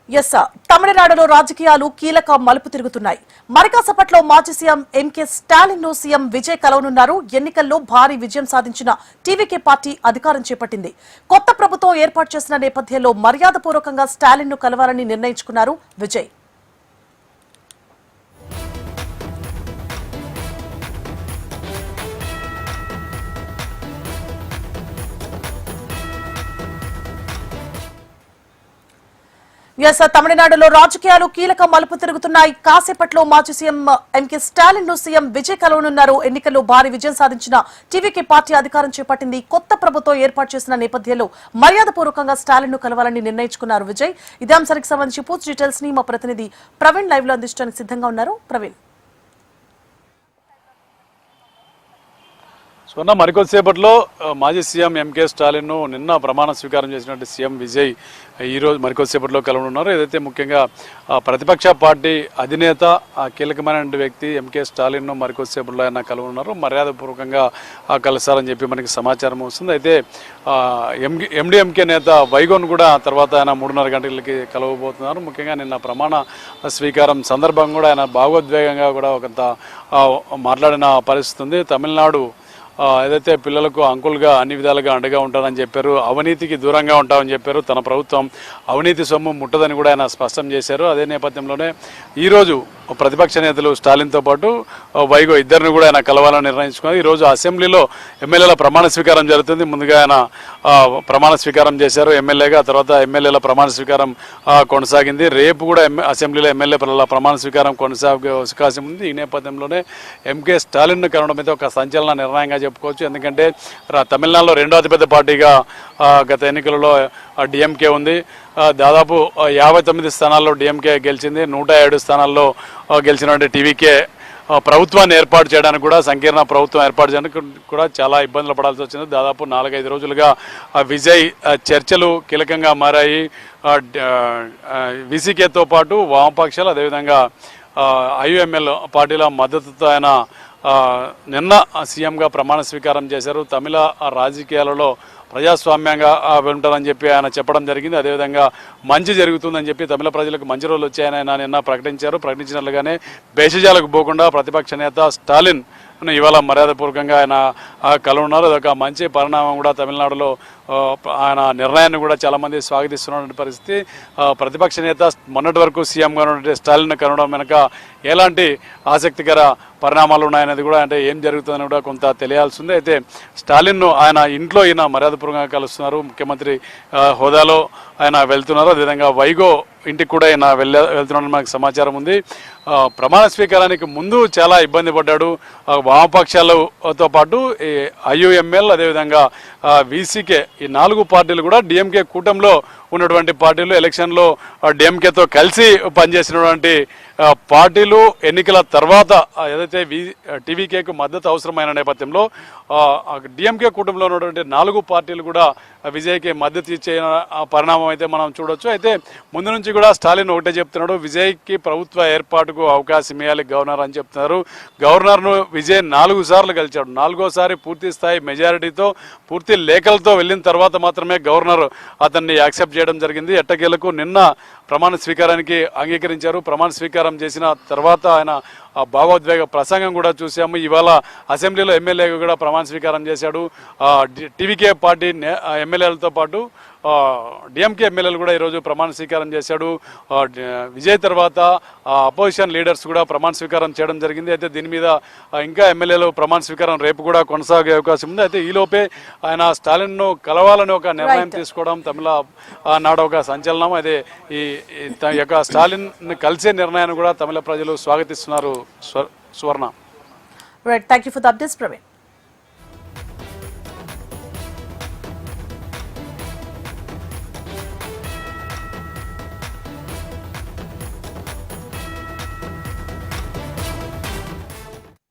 Yes తమిళనాడులో రాజకీయాలు కీలక మలుపు తిరుగుతున్నాయి. మరికాసేపట్లో మాజీ సీఎం ఎంకే స్టాలిన్ ను సీఎం విజయ్ కలవనున్నారు. ఎన్నికల్లో భారీ విజయం సాధించిన టీవీకే పార్టీ అధికారం చేపట్టింది. కొత్త ప్రభుత్వం ఏర్పాటు చేసిన నేపథ్యంలో మర్యాదపూర్వకంగా స్టాలిన్ ను కలవాలని నిర్ణయించుకున్నారు విజయ్. తమిళనాడులో రాజకీయాలు కీలక మలుపు తిరుగుతున్నాయి. కాసేపట్లో మాజీ సీఎం ఎంకే స్టాలిన్ ను సీఎం విజయ్ కలవనున్నారు. ఎన్నికల్లో భారీ విజయం సాధించిన టీవీకే పార్టీ అధికారం చేపట్టింది. కొత్త ప్రభుత్వం ఏర్పాటు చేసిన నేపథ్యంలో మర్యాదపూర్వకంగా స్టాలిన్ ను కలవాలని నిర్ణయించుకున్నారు విజయ్. ఇదే అంశానికి సంబంధించి పూర్తి డీటెయిల్స్ ని మా ప్రతినిధి ప్రవీణ్ లైవ్ లో అందించడానికి సిద్ధంగా ఉన్నారు. ప్రవీణ్, స్వర్ణ, మరికొద్దిసేపట్లో మాజీ సీఎం ఎంకే స్టాలిన్ నిన్న ప్రమాణ స్వీకారం చేసినట్టు సీఎం విజయ్ ఈరోజు మరికొద్దిసేపట్లో కలవనున్నారు. ఏదైతే ముఖ్యంగా ప్రతిపక్ష పార్టీ అధినేత కీలకమైన వ్యక్తి ఎంకే స్టాలిన్ మరికొద్దిసేపట్లో ఆయన కలవనున్నారు. మర్యాదపూర్వకంగా కలుస్తారని చెప్పి మనకి సమాచారం వస్తుంది. అయితే ఎండిఎంకే నేత వైగోను కూడా తర్వాత ఆయన 3:30 గంటలకి కలవబోతున్నారు. ముఖ్యంగా నిన్న ప్రమాణ స్వీకారం సందర్భంగా కూడా ఆయన భావోద్వేగంగా కూడా కొంత మాట్లాడిన పరిస్థితి ఉంది. తమిళనాడు ఏదైతే పిల్లలకు అంకుల్గా అన్ని విధాలుగా అండగా ఉంటారని చెప్పారు, అవినీతికి దూరంగా ఉంటామని చెప్పారు, తన ప్రభుత్వం అవినీతి సొమ్ము ముట్టదని కూడా ఆయన స్పష్టం చేశారు. అదే నేపథ్యంలోనే ఈరోజు ప్రతిపక్ష నేతలు స్టాలిన్తో పాటు వైగో ఇద్దరిని కూడా ఆయన కలవాలని నిర్ణయించుకున్నారు. ఈరోజు అసెంబ్లీలో ఎమ్మెల్యేల ప్రమాణ స్వీకారం జరుగుతుంది. ముందుగా ఆయన ప్రమాణ స్వీకారం చేశారు ఎమ్మెల్యేగా, తర్వాత ఎమ్మెల్యేల ప్రమాణ స్వీకారం కొనసాగింది. రేపు కూడా అసెంబ్లీలో ఎమ్మెల్యే ప్రమాణ స్వీకారం కొనసాగే అవకాశం ఉంది. ఈ నేపథ్యంలోనే ఎంకే స్టాలిన్ను కలవడం అయితే ఒక సంచలన నిర్ణయంగా చెప్పుకోవచ్చు. ఎందుకంటే తమిళనాడులో రెండో అతిపెద్ద పార్టీగా గత ఎన్నికలలో డిఎంకే ఉంది. దాదాపు 59 స్థానాల్లో డిఎంకే గెలిచింది. 107 స్థానాల్లో గెలిచినటువంటి టీవీకే ప్రభుత్వాన్ని ఏర్పాటు చేయడానికి కూడా, సంకీర్ణ ప్రభుత్వం ఏర్పాటు చేయడానికి కూడా చాలా ఇబ్బందులు పడాల్సి వచ్చింది. దాదాపు 4-5 రోజులుగా విజయ్ చర్చలు కీలకంగా మారాయి. వీసీకేతో పాటు వామపక్షాలు, అదేవిధంగా ఐయుఎంఎల్ పార్టీల మద్దతుతో ఆయన నిన్న సీఎంగా ప్రమాణ స్వీకారం చేశారు. తమిళ రాజకీయాలలో ప్రజాస్వామ్యంగా ఉంటారని చెప్పి ఆయన చెప్పడం జరిగింది. అదేవిధంగా మంచి జరుగుతుందని చెప్పి తమిళ ప్రజలకు మంచి రోజులు వచ్చాయని ఆయన నిన్న ప్రకటించారు. ప్రకటించినట్లుగానే భేషజాలకు పోకుండా ప్రతిపక్ష నేత స్టాలిన్ ఇవాళ మర్యాదపూర్వకంగా ఆయన కలవనున్నారు. అదొక మంచి పరిణామం కూడా తమిళనాడులో ఆయన నిర్ణయాన్ని కూడా చాలామంది స్వాగతిస్తున్నటువంటి పరిస్థితి. ప్రతిపక్ష నేత మొన్నటి వరకు సీఎంగా ఉన్నటువంటి స్టాలిన్ కలవడం వెనక ఎలాంటి ఆసక్తికర పరిణామాలు ఉన్నాయనేది కూడా, అంటే ఏం జరుగుతుందని కూడా కొంత తెలియాల్సి ఉంది. అయితే స్టాలిన్ను ఆయన ఇంట్లో ఈయన మర్యాదపూర్వకంగా కలుస్తున్నారు. ముఖ్యమంత్రి హోదాలో ఆయన వెళ్తున్నారు. అదేవిధంగా వైగో ఇంటికి కూడా ఆయన వెళ్తున్నాడని మనకు సమాచారం ఉంది. ప్రమాణ స్వీకారానికి ముందు చాలా ఇబ్బంది పడ్డాడు. వామపక్షాలతో పాటు ఐయుఎంఎల్, అదేవిధంగా వీసీకే, ఈ 4 పార్టీలు కూడా డిఎంకే కూటమిలో ఉన్నటువంటి పార్టీలు, ఎలక్షన్లో డిఎంకేతో కలిసి పనిచేసినటువంటి పార్టీలు ఎన్నికల తర్వాత ఏదైతే టీవీకేకు మద్దతు అవసరమైన నేపథ్యంలో డిఎంకే కూటమిలో ఉన్నటువంటి 4 పార్టీలు కూడా విజయ్కి మద్దతు ఇచ్చే పరిణామం అయితే మనం చూడొచ్చు. అయితే ముందు నుంచి కూడా స్టాలిన్ ఒకటే చెప్తున్నాడు, విజయ్కి ప్రభుత్వ ఏర్పాటుకు అవకాశం ఇవ్వాలి గవర్నర్ అని చెప్తున్నారు. గవర్నర్ను విజయ్ 4 సార్లు గెలిచాడు. 4వసారి పూర్తి స్థాయి మెజారిటీతో, పూర్తి లేఖలతో వెళ్ళిన తర్వాత మాత్రమే గవర్నర్ అతన్ని యాక్సెప్ట్ చేయడం జరిగింది. ఎట్టకేలకు నిన్న ప్రమాణ స్వీకారానికి అంగీకరించారు. ప్రమాణ స్వీకారం చేసిన తర్వాత ఆయన భావోద్వేగ ప్రసంగం కూడా చూసాము. ఇవాళ అసెంబ్లీలో ఎమ్మెల్యేగా కూడా ప్రమాణ స్వీకారం చేశాడు. టీవీకే పార్టీ ఎమ్మెల్యేలతో పాటు డిఎంకే ఎమ్మెల్యేలు కూడా ఈరోజు ప్రమాణ స్వీకారం చేశాడు. విజయ్ తర్వాత అపోజిషన్ లీడర్స్ కూడా ప్రమాణ స్వీకారం చేయడం జరిగింది. అయితే దీని మీద ఇంకా ఎమ్మెల్యేలు ప్రమాణ స్వీకారం రేపు కూడా కొనసాగే అవకాశం ఉంది. అయితే ఈలోపే ఆయన స్టాలిన్ను కలవాలని ఒక నిర్ణయం తీసుకోవడం తమిళనాడు ఒక సంచలనం. అయితే ఈ యొక్క స్టాలిన్ కలిసే నిర్ణయాన్ని కూడా తమిళ ప్రజలు స్వాగతిస్తున్నారు. స్వర్ణ, thank you for the updates Praveen.